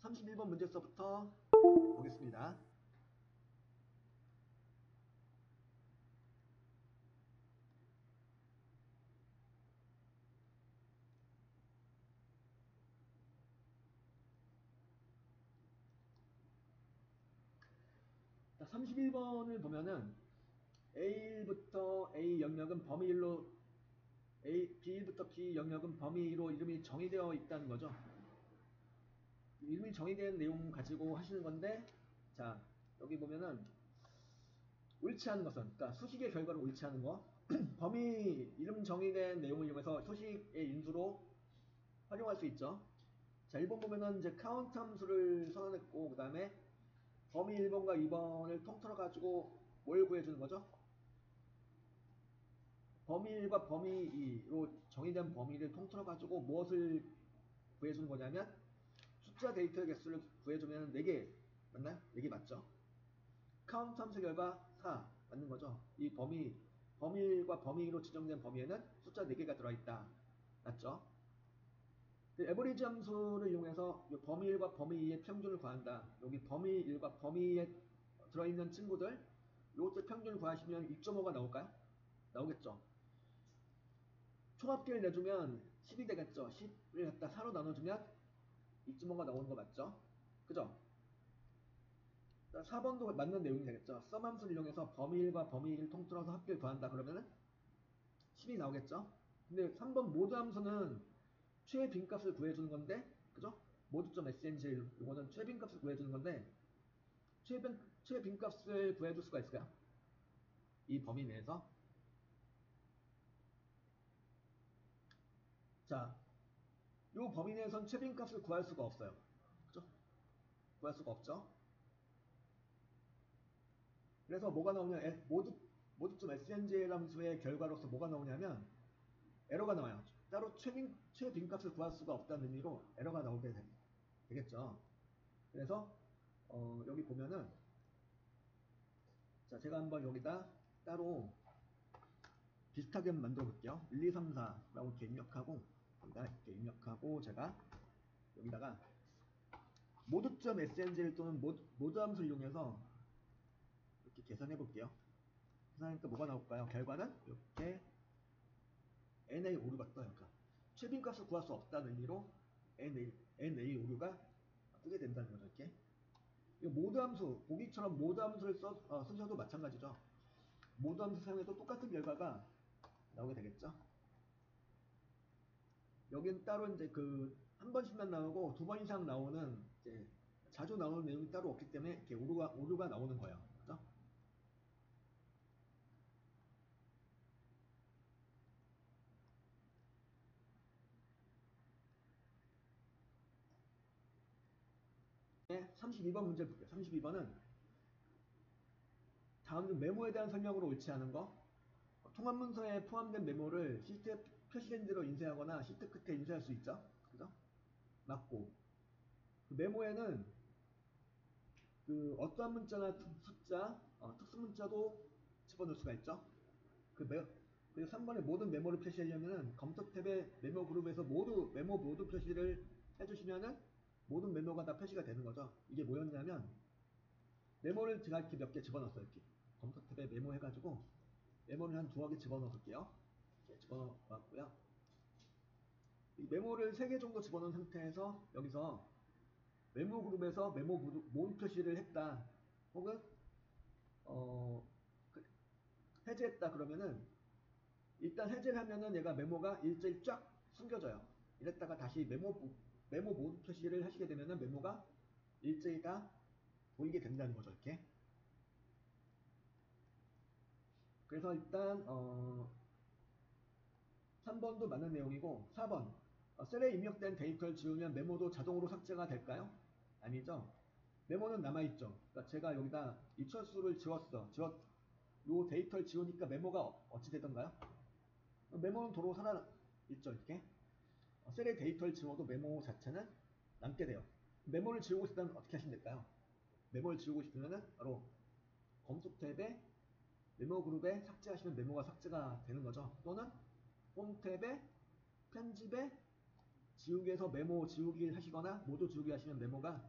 31번 문제서부터 보겠습니다. 자, 31번을 보면은 A부터 A 영역은 범위로 B1부터 B 영역은 범위로 이름이 정의되어 있다는 거죠. 이름이 정의된 내용 가지고 하시는 건데, 자 여기 보면은 옳지 않은 것은, 그러니까 수식의 결과로 옳지 않은 거, 범위 이름 정의된 내용을 이용해서 수식의 인수로 활용할 수 있죠. 자 1번 보면은 이제 카운트 함수를 선언했고, 그 다음에 범위 1번과 2번을 통틀어 가지고 뭘 구해주는 거죠? 범위 1과 범위 2로 정의된 범위를 통틀어 가지고 무엇을 구해주는 거냐면 숫자 데이터의 개수를 구해주면 4개 맞나요? 4개 맞죠? 카운트 함수 결과 4 맞는 거죠. 이 범위 1과 범위 2로 지정된 범위에는 숫자 4개가 들어있다 맞죠? 에버리지 함수를 이용해서 범위 1과 범위 2의 평균을 구한다. 여기 범위 1과 범위 2에 들어있는 친구들 이것들 평균을 구하시면 2.5가 나올까요? 나오겠죠. 총합계를 내주면 10이 되겠죠. 10을 갖다 4로 나눠주면 2.5가 나오는 거 맞죠? 그죠? 4번도 맞는 내용이 되겠죠. 썸함수를 이용해서 범위 1과 범위 2를 통틀어서 합계를 구한다 그러면은 10이 나오겠죠. 근데 3번 모드 함수는 최 빈값을 구해주는 건데, 그죠? 모드.sng 이거는 최 빈값을 구해주는 건데, 최 빈값을 구해줄 수가 있을까요? 이 범위 내에서. 자, 이 범위 내에선 최 빈값을 구할 수가 없어요. 그죠? 구할 수가 없죠. 그래서 뭐가 나오냐, 모드.sng 함수의 결과로서 뭐가 나오냐면 에러가 나와요. 따로 최 빈값을 구할 수가 없다는 의미로 에러가 나오게 되겠죠. 그래서 여기 보면은, 자 제가 한번 여기다 따로 비슷하게 만들어 볼게요. 1, 2, 3, 4라고 이렇게 입력하고, 여기다 이렇게 입력하고, 제가 여기다가 모드.sng를 또는 모드 함수를 이용해서 이렇게 계산해 볼게요. 계산하니까 뭐가 나올까요? 결과는 이렇게 NA 오류가 떠요. 그러니까 최빈값을 구할 수 없다는 의미로 NA 오류가 뜨게 된다는 거죠. 이렇게. 이거 모드 함수, 보기처럼 모드 함수를 쓰셔도 마찬가지죠. 모드 함수 사용해도 똑같은 결과가 나오게 되겠죠. 여기는 따로 이제 한 번씩만 나오고 2번 이상 나오는, 이제 자주 나오는 내용이 따로 없기 때문에 이렇게 오류가 나오는 거예요. 그죠? 네, 32번 문제 볼게요. 32번은 다음 중 메모에 대한 설명으로 옳지 않은 거. 통합 문서에 포함된 메모를 시트에 표시된 대로 인쇄하거나 시트 끝에 인쇄할 수 있죠. 그죠? 맞고, 메모에는 어떠한 문자나 숫자, 특수 문자도 집어넣을 수가 있죠. 그리고 3번에 모든 메모를 표시하려면은 컴퓨터 탭의 메모 그룹에서 메모 모두 표시를 해주시면은 모든 메모가 다 표시가 되는 거죠. 이게 뭐였냐면, 메모를 제가 이렇게 몇 개 집어넣었어요. 이렇게 컴퓨터 탭에 메모 해가지고 메모를 한 2개 집어넣을게요. 이렇게 집어넣었고요. 이 메모를 3개 정도 집어넣은 상태에서 여기서 메모 그룹에서 메모 모두 표시를 했다, 혹은 해제했다 그러면은, 일단 해제를 하면은 얘가 메모가 일제히 쫙 숨겨져요. 이랬다가 다시 메모 모드 표시를 하시게 되면은 메모가 일제히 다 보이게 된다는 거죠. 이렇게. 그래서 일단 3번도 맞는 내용이고, 4번 셀에 입력된 데이터를 지우면 메모도 자동으로 삭제가 될까요? 아니죠. 메모는 남아있죠. 그러니까 제가 여기다 이철수를 요 데이터를 지우니까 메모가 어찌 되던가요? 메모는 도로 살아있죠. 이렇게. 셀의 데이터를 지워도 메모 자체는 남게 돼요. 메모를 지우고 싶다면 어떻게 하시면 될까요? 메모를 지우고 싶으면 바로 검수 탭에 메모 그룹에 삭제하시면 메모가 삭제가 되는 거죠. 또는 홈 탭에 편집에 지우기에서 메모 지우기 하시거나 모두 지우기 하시면 메모가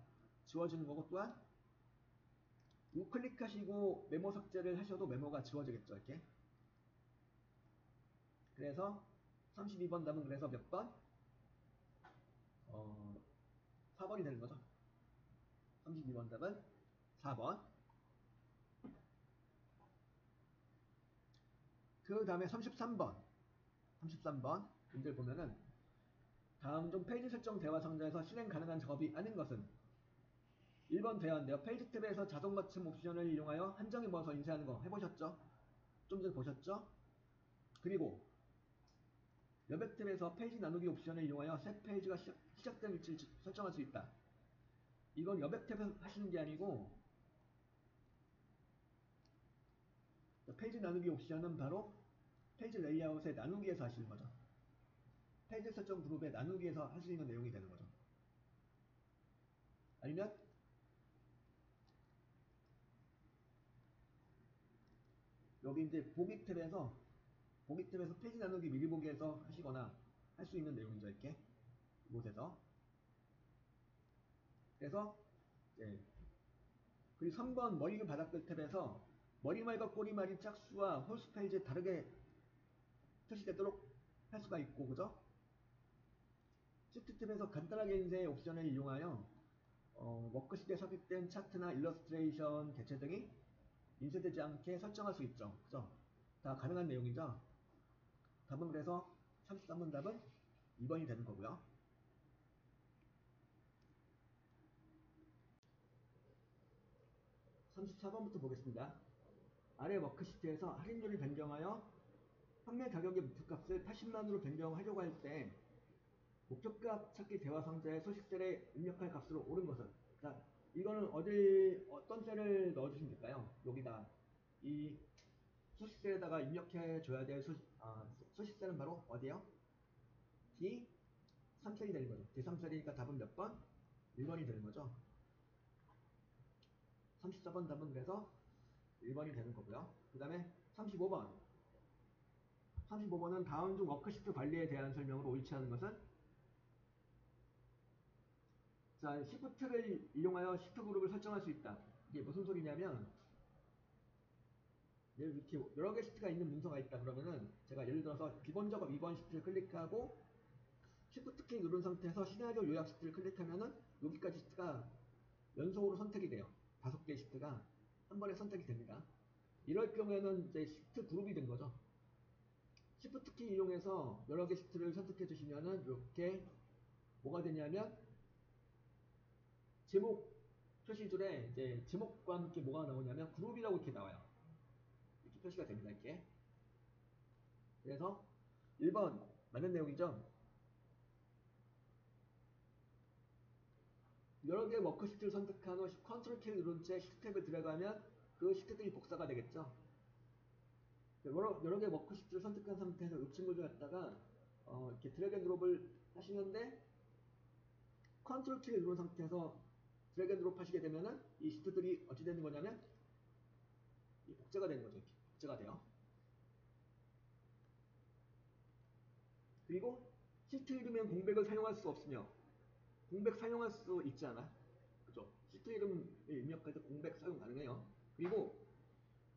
지워지는 거고, 또한 우클릭하시고 메모 삭제를 하셔도 메모가 지워지겠죠. 이렇게. 그래서 32번 답은 그래서 몇 번? 4번이 되는 거죠. 32번 답은 4번. 그 다음에 33번. 33번 문제를 보면은 다음 중 페이지 설정 대화 상자에서 실행 가능한 작업이 아닌 것은 1번 대화인데요. 페이지 탭에서 자동 맞춤 옵션을 이용하여 한정에 모아서 인쇄하는 거 해보셨죠? 좀 전에 보셨죠? 그리고 여백 탭에서 페이지 나누기 옵션을 이용하여 새 페이지가 시작된 위치를 설정할 수 있다. 이건 여백 탭에서 하시는 게 아니고, 페이지 나누기 옵션은 바로 페이지 레이아웃의 나누기에서 하시는 거죠. 페이지 설정 그룹의 나누기에서 할 수 있는 내용이 되는 거죠. 아니면 여기 이제 보기 탭에서 페이지 나누기 미리 보기에서 하시거나 할 수 있는 내용이죠. 이렇게 이곳에서. 그래서 그리고 3번 머리 바닥글 탭에서 머리말과 꼬리말이 짝수와 홀수 페이지에 다르게 표시되도록 할 수가 있고, 그죠? 시트 탭에서 간단하게 인쇄 옵션을 이용하여 워크시트에 삽입된 차트나 일러스트레이션 개체 등이 인쇄되지 않게 설정할 수 있죠. 그죠? 다 가능한 내용이죠. 답은 그래서 33번 답은 2번이 되는 거고요. 34번부터 보겠습니다. 아래 워크시트에서 할인율을 변경하여 판매 가격의 목표값을 80만으로 변경하려고 할 때 목표값 찾기 대화 상자에 소식셀에 입력할 값으로 옳은 것은, 자, 이거는 어떤 셀을 넣어주시면 될까요? 여기다 이 소식셀에다가 입력해 줘야 될 소식셀은 바로 어디요? D3셀이 되는 거죠. D3셀이니까 답은 몇 번? 1번이 되는 거죠. 34번 답은 그래서 1번이 되는 거고요. 그 다음에 35번. 35번은 다음 중 워크시트 관리에 대한 설명으로 옳지 않은 것은, 자, 시프트를 이용하여 시트 그룹을 설정할 수 있다. 이게 무슨 소리냐면, 이렇게 여러 개 시트가 있는 문서가 있다 그러면은, 제가 예를 들어서 기본 작업 2번 시트를 클릭하고 시프트 키 누른 상태에서 시나리오 요약 시트를 클릭하면은 여기까지 시트가 연속으로 선택이 돼요. 5개 시트가 한 번에 선택이 됩니다. 이럴 경우에는 이제 시트 그룹이 된 거죠. 시프트 키 이용해서 여러 개 시트를 선택해 주시면은 이렇게 뭐가 되냐면, 제목 표시줄에 이제 제목과 함께 뭐가 나오냐면 그룹이라고 이렇게 나와요. 이렇게 표시가 됩니다. 이렇게. 그래서 1번 맞는 내용이죠. 여러 개 워크시트를 선택한 후 컨트롤 키를 누른 채 시트 탭을 들어가면 그 시트들이 복사가 되겠죠. 여러 개 워크시트를 선택한 상태에서 읍친구를 갖다가 이렇게 드래그 앤 드롭을 하시는데, 컨트롤 키를 누른 상태에서 드래그 앤 드롭 하시게 되면은 이 시트들이 어찌 되는 거냐면 이 복제가 되는 거죠. 이렇게 복제가 돼요. 그리고 시트 이름엔 공백을 사용할 수 없으며, 공백 사용할 수 있지 않아? 그죠? 시트 이름을 입력할 때 공백 사용 가능해요. 그리고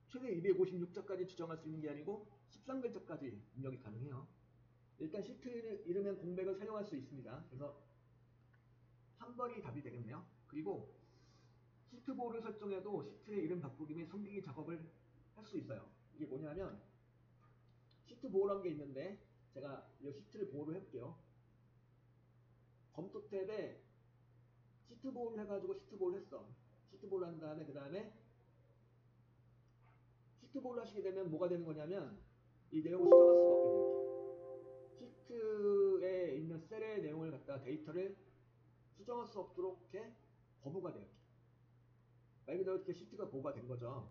최대 256자까지 지정할 수 있는 게 아니고 13글자까지 입력이 가능해요. 일단 시트 이름엔 공백을 사용할 수 있습니다. 그래서 3번이 답이 되겠네요. 그리고 시트 보호를 설정해도 시트의 이름 바꾸기 및 숨기기 작업을 할 수 있어요. 이게 뭐냐면, 시트 보호라는 게 있는데 제가 이 시트를 보호를 해볼게요. 검토 탭에 시트 보호를 해가지고 시트 보호를 했어. 시트 보호를 한 다음에 그 다음에 시트 보호를 하시게 되면 뭐가 되는 거냐면, 이 내용을 수정할 수가 없게 돼요. 시트에 있는 셀의 내용을 갖다가 데이터를 수정할 수 없도록 이렇게 거부가 돼요. 말 그대로 이렇게 시트가 보호가 된 거죠.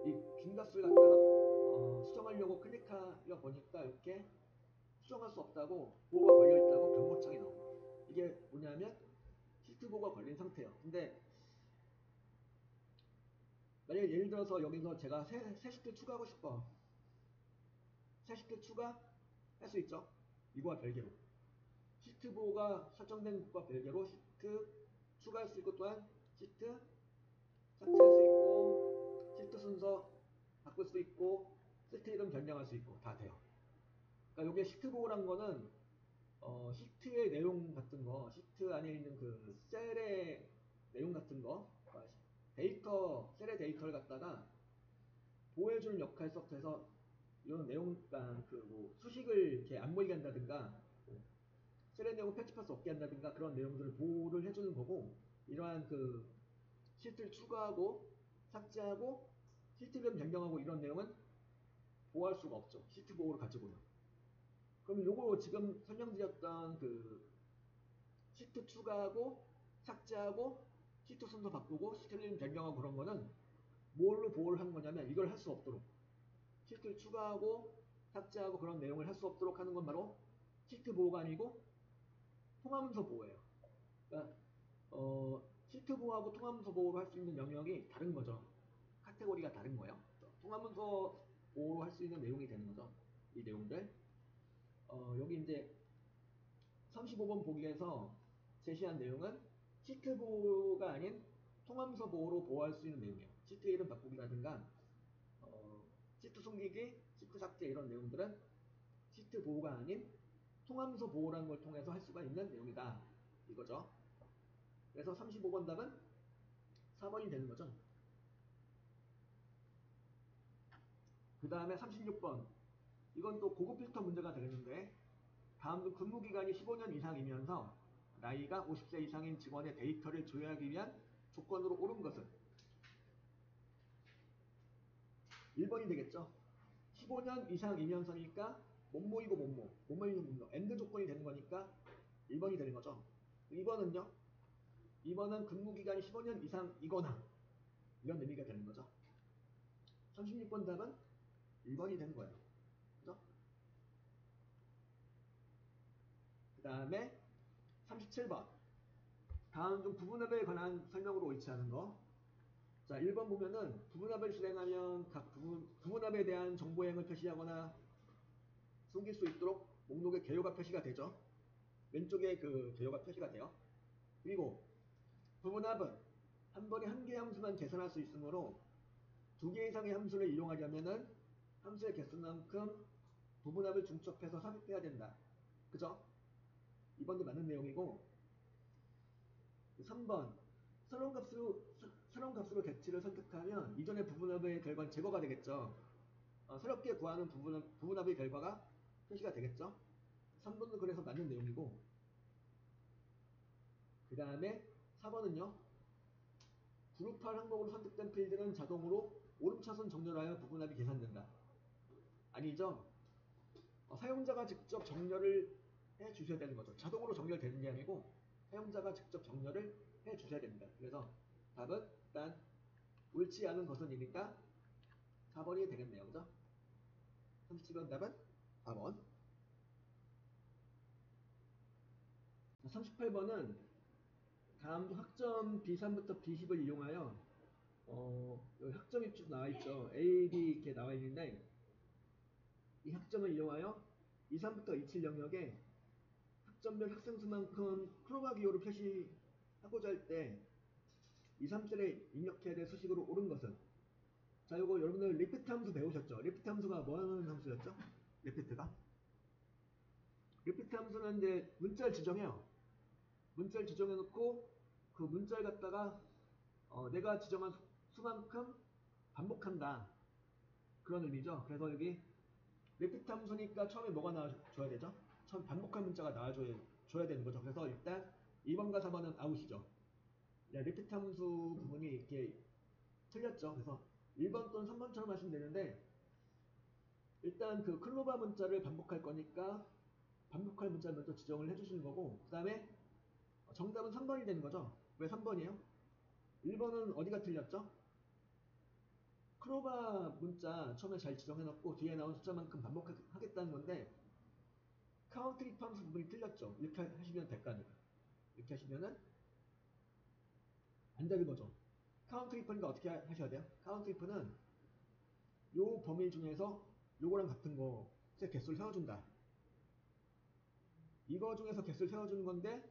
이 빈 값을 갖다가 수정하려고 클릭하려 보니까 이렇게 수정할 수 없다고 보호가 걸려 있다고 경고창이 나옵니다. 이게 뭐냐면 시트 보호가 걸린 상태예요. 근데 만약에 예를 들어서 여기서 제가 새 시트 추가하고 싶어. 새 시트 추가 할 수 있죠. 이거와 별개로. 시트 보호가 설정된 것과 별개로 시트 추가할 수 있고 또한 시트 삭제할 수 있고 시트 순서 바꿀 수 있고 시트 이름 변경할 수 있고 다 돼요. 그러니까 이게 시트 보호란 거는 시트의 내용 같은 거, 시트 안에 있는 그 셀의 내용 같은 거, 데이터, 셀의 데이터를 갖다가 보호해주는 역할 서트에서 이런 내용, 그러니까 그뭐 수식을 이렇게 안 보이게 한다든가, 셀의 내용을 편집할 수 없게 한다든가 그런 내용들을 보호를 해주는 거고, 이러한 그 시트를 추가하고 삭제하고 시트를 변경하고 이런 내용은 보호할 수가 없죠. 시트 보호를 가지고는. 그럼 요거 지금 설명드렸던 그 시트 추가하고 삭제하고 시트 순서 바꾸고 시트 이름 변경하고 그런 거는 뭘로 보호를 하는 거냐면 이걸 할 수 없도록 시트를 추가하고 삭제하고 그런 내용을 할 수 없도록 하는 건 바로 시트 보호가 아니고 통화문서 보호예요. 그러니까 시트 보호하고 통화문서 보호로 할 수 있는 영역이 다른 거죠. 카테고리가 다른 거예요. 통화문서 보호로 할 수 있는 내용이 되는 거죠. 이 내용들. 여기 이제 35번 보기에서 제시한 내용은 시트 보호가 아닌 통화문서 보호로 보호할 수 있는 내용이에요. 시트 이름 바꾸기라든가 시트 숨기기, 시트 삭제 이런 내용들은 시트 보호가 아닌 통화문서 보호라는 걸 통해서 할 수가 있는 내용이다. 이거죠. 그래서 35번 답은 4번이 되는 거죠. 그 다음에 36번. 이건 또 고급 필터 문제가 되겠는데 다음 중 근무기간이 15년 이상이면서 나이가 50세 이상인 직원의 데이터를 조회하기 위한 조건으로 옳은 것은 1번이 되겠죠. 15년 이상이면서니까 뭐뭐이고 뭐뭐이고 뭐뭐 엔드 조건이 되는 거니까 1번이 되는 거죠. 2번은요. 2번은 근무기간이 15년 이상이거나 이런 의미가 되는 거죠. 36번 답은 1번이 되는 거예요. 그죠? 그 다음에 37번. 다음 중 부분합에 관한 설명으로 옳지 않은 거. 자, 1번 보면은 부분합을 실행하면 각 부분합에 대한 정보행을 표시하거나 숨길 수 있도록 목록에 개요가 표시가 되죠. 왼쪽에 그 개요가 표시가 돼요. 그리고 부분합은 한 번에 한 개의 함수만 계산할 수 있으므로 두 개 이상의 함수를 이용하려면은 함수의 개수만큼 부분합을 중첩해서 삽입해야 된다. 그죠? 2번도 맞는 내용이고 3번 새로운 값으로 대치를 선택하면 이전의 부분합의 결과는 제거가 되겠죠. 새롭게 구하는 부분합의 결과가 표시가 되겠죠. 3번도 그래서 맞는 내용이고 그 다음에 4번은요. 그룹할 항목으로 선택된 필드는 자동으로 오름차순 정렬하여 부분합이 계산된다. 아니죠. 사용자가 직접 정렬을 해 주셔야 되는 거죠. 자동으로 정렬되는 게 아니고 사용자가 직접 정렬을 해 주셔야 됩니다. 그래서 답은 일단 옳지 않은 것은이니까 4번이 되겠네요. 그죠? 37번 답은 4번. 38번은 다음 중 학점 B3부터 B10을 이용하여 여기 학점 입주도 나와있죠. A, B 이렇게 나와있는데 이 학점을 이용하여 2, 3부터 27 영역에 학점별 학생 수만큼 크로바 기호를 표시하고자 할 때 2, 3셀에 입력해야 될 수식으로 옳은 것은 자 요거 여러분들 리피트 함수 배우셨죠? 리피트 함수가 뭐 하는 함수였죠? 리피트가 리피트 함수는 이제 문자를 지정해요. 문자를 지정해 놓고 그 문자를 갖다가 내가 지정한 수만큼 반복한다. 그런 의미죠. 그래서 여기 리피트 함수니까 처음에 뭐가 나와줘야 되죠? 처음 반복한 문자가 나와줘야 되는 거죠. 그래서 일단 2번과 4번은 아웃이죠. 리피트 함수 부분이 이렇게 틀렸죠. 그래서 1번 또는 3번처럼 하시면 되는데 일단 그 클로바 문자를 반복할 거니까 반복할 문자를 먼저 지정을 해주시는 거고 그 다음에 정답은 3번이 되는 거죠. 왜 3번이에요? 1번은 어디가 틀렸죠? 크로바 문자 처음에 잘 지정해놓고 뒤에 나온 숫자만큼 반복하겠다는 건데 카운트 if 함수 부분이 틀렸죠. 이렇게 하시면 될 거 아니에요. 이렇게 하시면은 안 되는 거죠. 카운트 if니까 어떻게 하셔야 돼요? 카운트 if는 요 범위 중에서 요거랑 같은 거 개수를 세워준다. 이거 중에서 개수를 세워주는 건데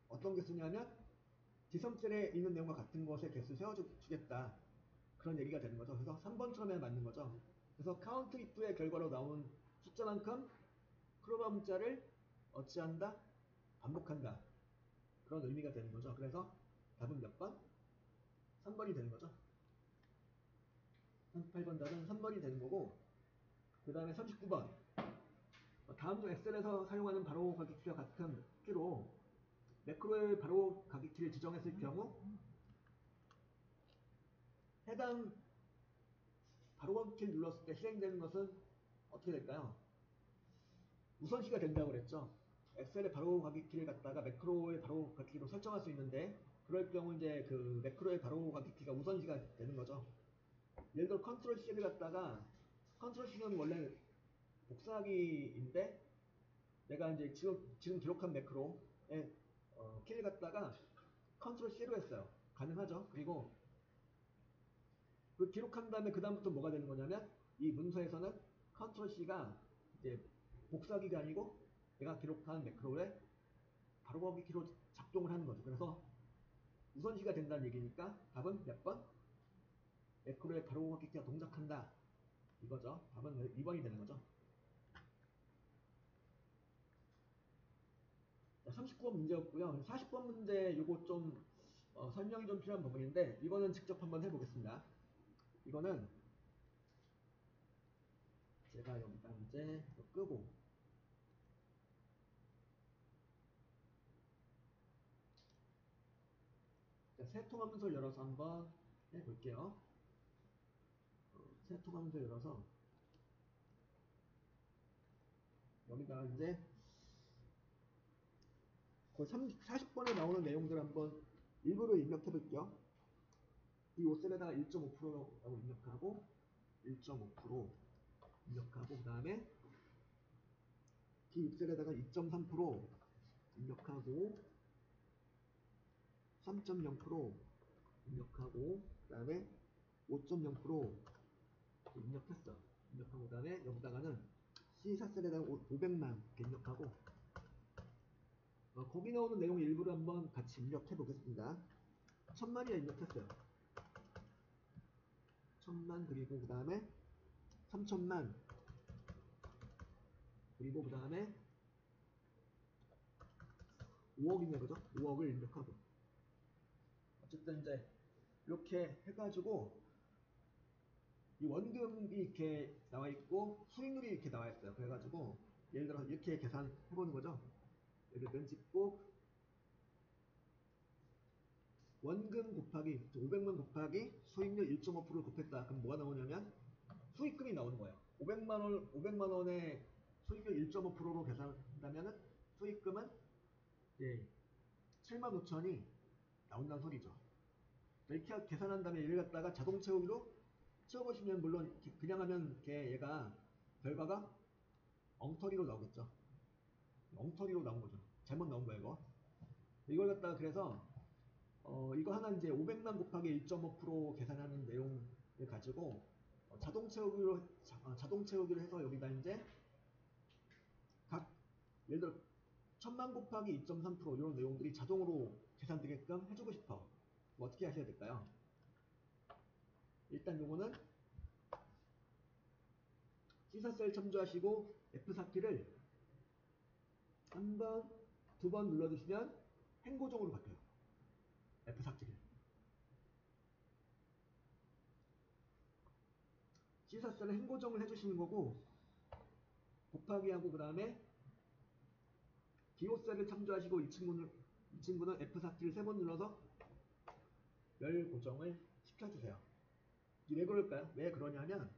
어떤 개수냐면 지성셀에 있는 내용과 같은 것에 개수를 세워주겠다. 그런 얘기가 되는 거죠. 그래서 3번처럼 해야 맞는 거죠. 그래서 카운트 if의 결과로 나온 숫자만큼 크로바 문자를 어찌한다? 반복한다. 그런 의미가 되는 거죠. 그래서 답은 몇 번? 3번이 되는 거죠. 38번 답은 3번이 되는 거고, 그 다음에 39번. 다음 중 엑셀에서 사용하는 바로 가기 키와 같은 키로 매크로의 바로 가기 키를 지정했을 경우 해당 바로 가기 키를 눌렀을 때 실행되는 것은 어떻게 될까요? 우선시가 된다고 그랬죠. 엑셀의 바로 가기 키를 갖다가 매크로의 바로 가기 키로 설정할 수 있는데 그럴 경우 이제 그 매크로의 바로 가기 키가 우선시가 되는 거죠. 예를 들어 컨트롤 C를 갖다가 컨트롤 C는 원래 복사하기인데 내가 이제 지금 기록한 매크로에 키를 갖다가 컨트롤 C로 했어요. 가능하죠. 그리고 그 기록한 다음에 그 다음부터 뭐가 되는 거냐면 이 문서에서는 컨트롤 C가 이제 복사기가 아니고 내가 기록한 매크로에 바로 거기 키로 작동을 하는 거죠. 그래서 우선시가 된다는 얘기니까 답은 몇 번? 매크로에 바로 거기 키가 동작한다. 이거죠. 답은 2번이 되는 거죠. 39번 문제였고요. 40번 문제 이거 좀 설명이 좀 필요한 부분인데 이거는 직접 한번 해보겠습니다. 이거는 제가 여기다 이제 끄고 세통화 문서를 열어서 한번 해볼게요. 세통화 문서 열어서 여기다가 이제 거의 40번에 나오는 내용들 한번 일부러 입력해 볼게요. 이 5셀에다가 1.5%라고 입력하고 1.5% 입력하고 그 다음에 D6셀에다가 2.3% 입력하고 3.0% 입력하고 그 다음에 5.0% 입력했어. 입력하고 그 다음에 여기다가는 C4셀에다가 500만 입력하고 거기 나오는 내용 일부를 한번 같이 입력해 보겠습니다. 1000만이나 입력했어요. 1000만 그리고 그 다음에 3000만 그리고 그 다음에 5억이네 그죠? 5억을 입력하고 어쨌든 이제 이렇게 해가지고 이 원금이 이렇게 나와 있고 수익률이 이렇게 나와 있어요. 그래가지고 예를 들어 이렇게 계산해 보는 거죠. 예를 들면 찍고 원금 곱하기 500만 곱하기 수익률 1.5%를 곱했다. 그럼 뭐가 나오냐면 수익금이 나오는 거예요. 500만 원의 수익률 1.5%로 계산한다면은 수익금은 예, 7만 5천이 나온다는 소리죠. 이렇게 계산한 다음에 얘를 갖다가 자동 채우기로 채워보시면 물론 그냥 하면 얘가 결과가 엉터리로 나오겠죠. 엉터리로 나온 거죠. 잘못 나온 거예요, 이거. 이걸 갖다가 그래서 이거 하나 이제 500만 곱하기 1.5% 계산하는 내용을 가지고 자동 채우기로 해서 여기다 이제 각 예를 들어 1000만 곱하기 2.3% 이런 내용들이 자동으로 계산되게끔 해주고 싶어. 뭐 어떻게 하셔야 될까요? 일단 요거는 시사셀 참조하시고 F4키를 한 번, 두 번 눌러주시면 행고정으로 바뀌어요. F4키를. 시사셀은 행고정을 해주시는 거고 곱하기하고 그 다음에 기호셀을 참조하시고 이 친구는 F4키를 세 번 눌러서 열 고정을 시켜주세요. 왜 그럴까요? 왜 그러냐면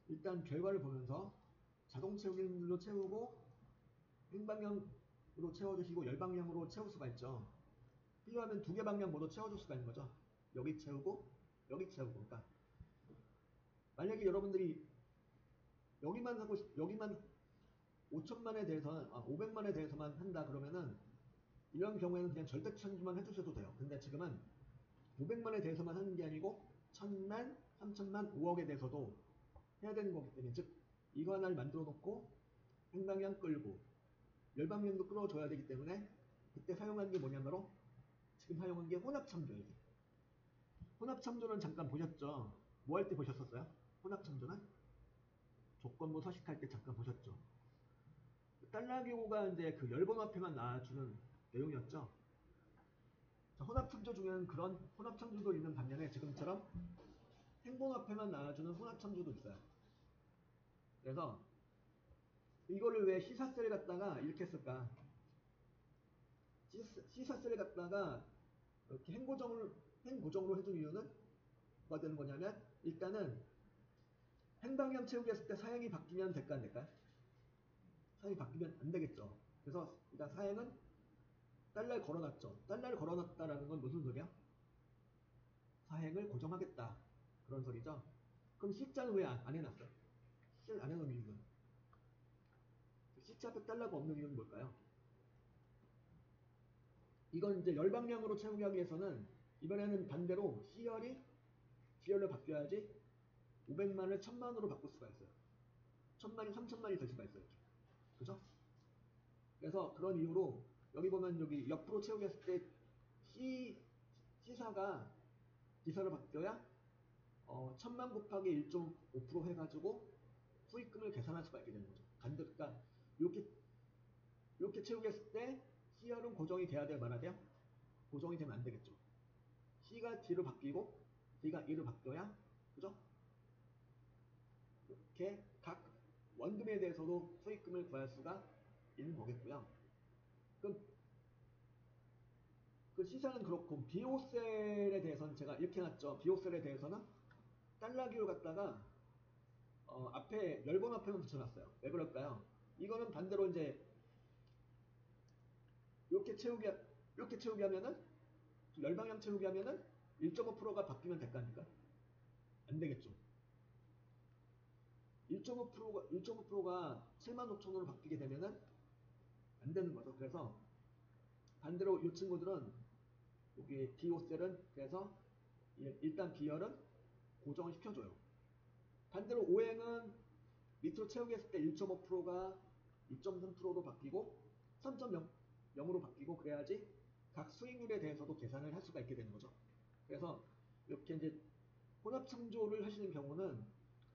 일단 결과를 보면서 자동 채우기로 채우고 N방향으로 채워주시고 열방향으로 채울 수가 있죠. 필요하면 두 개 방향 모두 채워줄 수가 있는 거죠. 여기 채우고 여기 채우고. 그러니까 만약에 여러분들이 여기만 5천만에 대해서는 500만에 대해서만 한다 그러면은 이런 경우에는 그냥 절대천주만 해주셔도 돼요. 근데 지금은 500만에 대해서만 하는 게 아니고 1000만, 3000만, 5억에 대해서도 해야 되는 거기 때문에 즉 이거 하나를 만들어 놓고 행방향 끌고 열방향도 끌어줘야 되기 때문에 그때 사용한 게 뭐냐면 지금 사용한 게 혼합참조예요. 혼합참조는 잠깐 보셨죠? 뭐 할 때 보셨었어요? 혼합참조는 조건부 서식할 때 잠깐 보셨죠? 달러기호가 이제 그 열번화폐만 나와주는 내용이었죠. 자, 혼합참조 중에는 그런 혼합참조도 있는 반면에 지금처럼 행번화폐만 나와주는 혼합참조도 있어요. 그래서 이거를 왜 시사셀 갖다가 이렇게 했을까? 시사셀 갖다가 이렇게 행고정으로 해준 이유는 뭐가 되는 거냐면 일단은 행방향 채우기 했을 때 사행이 바뀌면 될까 안 될까요? 사행이 바뀌면 안 되겠죠. 그래서 일단 사행은 달러를 걸어놨죠. 달러를 걸어놨다라는 건 무슨 소리야? 사행을 고정하겠다. 그런 소리죠. 그럼 C자는 왜 안 해놨어요? C를 안 해놓은 이유는? C자 앞에 달러가 없는 이유는 뭘까요? 이건 이제 열방량으로 채우기 하기 위해서는 이번에는 반대로 C열이 G열로 바뀌어야지 500만을 1000만으로 바꿀 수가 있어요. 1000만이 3000만이 될 수가 있어요. 그죠? 그래서 그런 이유로 여기 보면 여기 옆으로 채우기 했을 때 C사가 기사를 바뀌어야 1000만 곱하기 1.5% 해가지고 수익금을 계산할 수가 있게 되는 거죠. 그러니까 이렇게 채우기 했을 때 C열은 고정이 돼야 돼요? 말아야 돼요? 고정이 되면 안 되겠죠. C가 D로 바뀌고 D가 E로 바뀌어야 그죠? 이렇게 각 원금에 대해서도 수익금을 구할 수가 있는 거겠고요. 그럼 그 시세는 그렇고 비오셀에 대해서는 제가 이렇게 해놨죠. 비오셀에 대해서는 달러기호 갖다가 앞에 열번 앞에만 붙여놨어요. 왜 그럴까요? 이거는 반대로 이제 이렇게 채우기 하면은 열방향 채우기 하면은 1.5%가 바뀌면 될 거 아닙니까? 안 되겠죠. 1.5%가 75,000원으로 바뀌게 되면은 안 되는 거죠. 그래서 반대로 이 친구들은 여기 B오셀은 그래서 일단 B열은 고정을 시켜줘요. 반대로 오행은 밑으로 채우기 했을 때 1.5%가 2.3%로 바뀌고 3.0으로 바뀌고 그래야지 각 수익률에 대해서도 계산을 할 수가 있게 되는 거죠. 그래서 이렇게 이제 혼합 창조를 하시는 경우는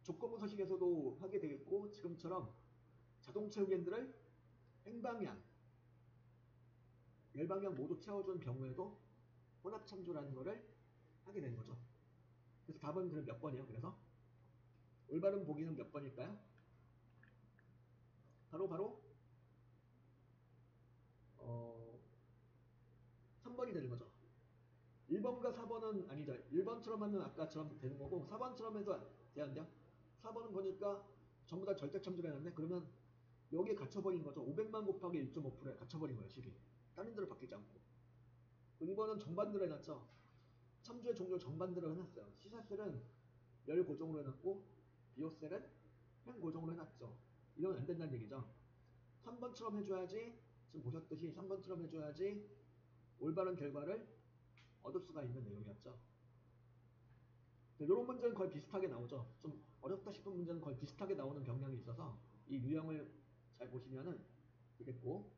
조건부 서식에서도 하게 되겠고 지금처럼 자동 채우기들을 행방향, 열방향 모두 채워준 경우에도 혼합 창조라는 거를 하게 되는 거죠. 그래서 답은 그럼 몇 번이에요? 그래서 올바른 보기는 몇 번일까요? 바로 3번이 되는 거죠. 1번과 4번은 아니죠. 1번처럼 하면 아까처럼 되는 거고 4번처럼 해도 돼야 안 돼요? 4번은 보니까 전부 다 절대참조를 해놨네. 그러면 여기에 갇혀버린 거죠. 500만 곱하기 1.5%에 갇혀버린 거예요. 식이. 다른 데로 바뀌지 않고. 2번은 정반대로 해놨죠. 참조의 종류 정반대로 해놨어요. 시사셀은 열 고정으로 해놨고 비오셀은 행 고정으로 해놨죠. 이러면 안 된다는 얘기죠. 3번처럼 해줘야지 지금 보셨듯이 3번처럼 해줘야지 올바른 결과를 얻을 수가 있는 내용이었죠. 이런 문제는 거의 비슷하게 나오죠. 좀 어렵다 싶은 문제는 거의 비슷하게 나오는 경향이 있어서 이 유형을 잘 보시면은 되겠고